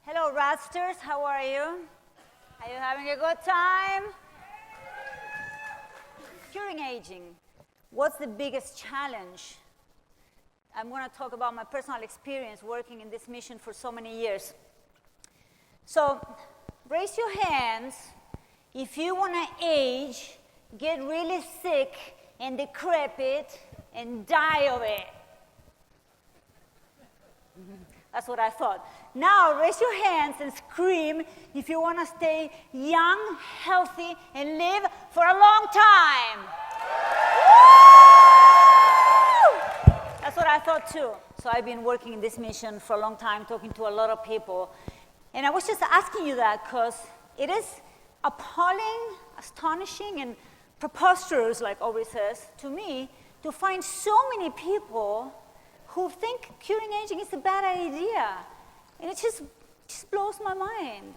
Hello, Radsters. How are you? Are you having a good time? Curing aging. What's the biggest challenge? I'm going to talk about my personal experience working in this mission for so many years. So, raise your hands if you want to age, get really sick and decrepit, and die of it. That's what I thought. Now, raise your hands and scream if you want to stay young, healthy, and live for a long time. Woo! That's what I thought too. So I've been working in this mission for a long time, talking to a lot of people. And I was just asking you that because it is appalling, astonishing, and preposterous, like Aubrey says, to me, to find so many people who think curing aging is a bad idea. And it just blows my mind.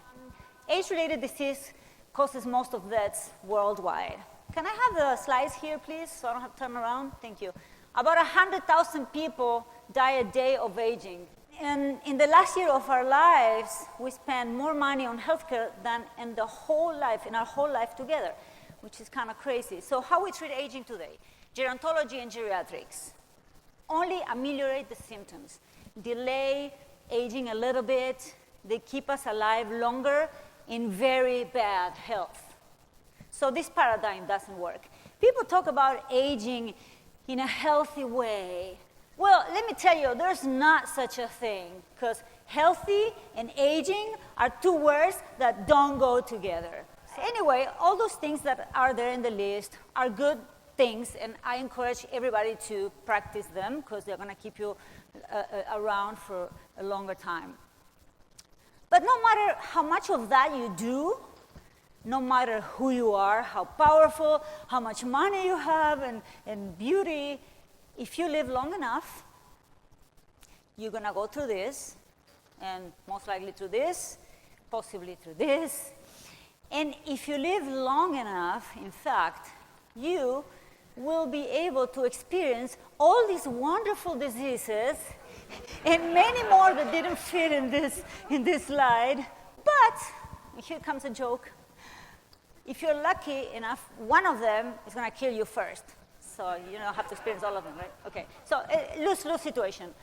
Age-related disease causes most of deaths worldwide. Can I have the slides here, please, so I don't have to turn around? Thank you. About 100,000 people die a day of aging. And in the last year of our lives, we spend more money on healthcare than in our whole life together, which is kind of crazy. So how we treat aging today? Gerontology and geriatrics only ameliorate the symptoms, delay aging a little bit. They keep us alive longer in very bad health. So this paradigm doesn't work. People talk about aging in a healthy way. Well, let me tell you, there's not such a thing, because healthy and aging are two words that don't go together. So anyway, all those things that are there in the list are good things, and I encourage everybody to practice them because they're going to keep you around for a longer time. But no matter how much of that you do, no matter who you are, how powerful, how much money you have, and beauty, if you live long enough, you're going to go through this, and most likely through this, possibly through this. And if you live long enough, in fact, you will be able to experience all these wonderful diseases and many more that didn't fit in this slide. But here comes a joke. If you're lucky enough, one of them is going to kill you first. So you don't have to experience all of them, right? Okay. So lose-lose situation.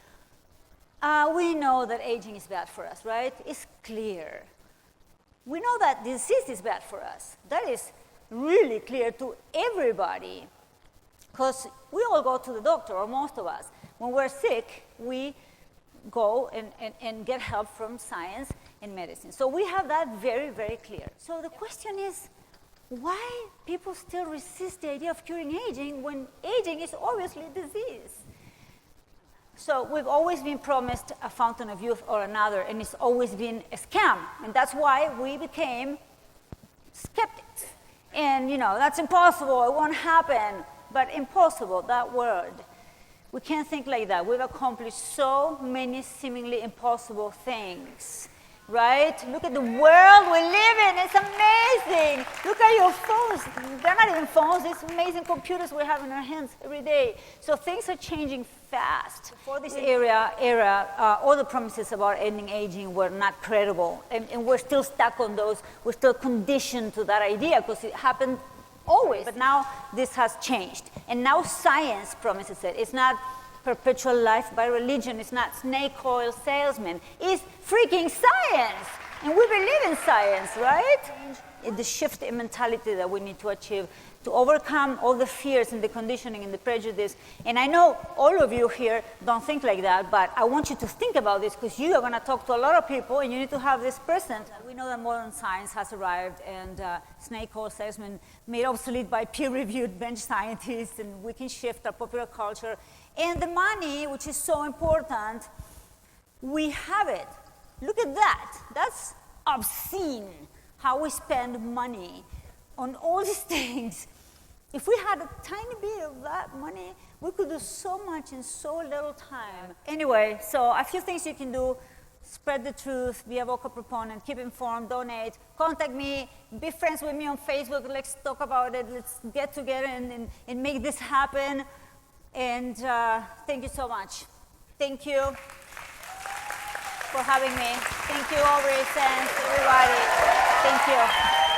We know that aging is bad for us, right? It's clear. We know that disease is bad for us. That is really clear to everybody. Because we all go to the doctor, or most of us. When we're sick, we go and get help from science and medicine. So we have that very, very clear. So the question is, why people still resist the idea of curing aging when aging is obviously a disease? So we've always been promised a fountain of youth or another, and it's always been a scam. And that's why we became skeptics. And, you know, that's impossible, it won't happen. But impossible, that word. We can't think like that. We've accomplished so many seemingly impossible things, right? Look at the world we live in. It's amazing. Look at your phones. They're not even phones. It's amazing computers we have in our hands every day. So things are changing fast. For this era, all the promises about ending aging were not credible. And we're still stuck on those. We're still conditioned to that idea because it happened always. But now this has changed. And now science promises it. It's not perpetual life by religion. It's not snake oil salesmen. It's freaking science. And we believe in science, right? It's the shift in mentality that we need to achieve to overcome all the fears and the conditioning and the prejudice. And I know all of you here don't think like that, but I want you to think about this because you are going to talk to a lot of people and you need to have this present. We know that modern science has arrived and snake oil salesmen made obsolete by peer-reviewed bench scientists, and we can shift our popular culture. And the money, which is so important, we have it. Look at that. That's obscene how we spend money on all these things. If we had a tiny bit of that money, we could do so much in so little time. Anyway, so a few things you can do. Spread the truth, be a vocal proponent, keep informed, donate, contact me, be friends with me on Facebook, let's talk about it, let's get together and make this happen. And thank you so much. Thank you. for having me. Thank you, Aubrey, Sense, everybody. Thank you.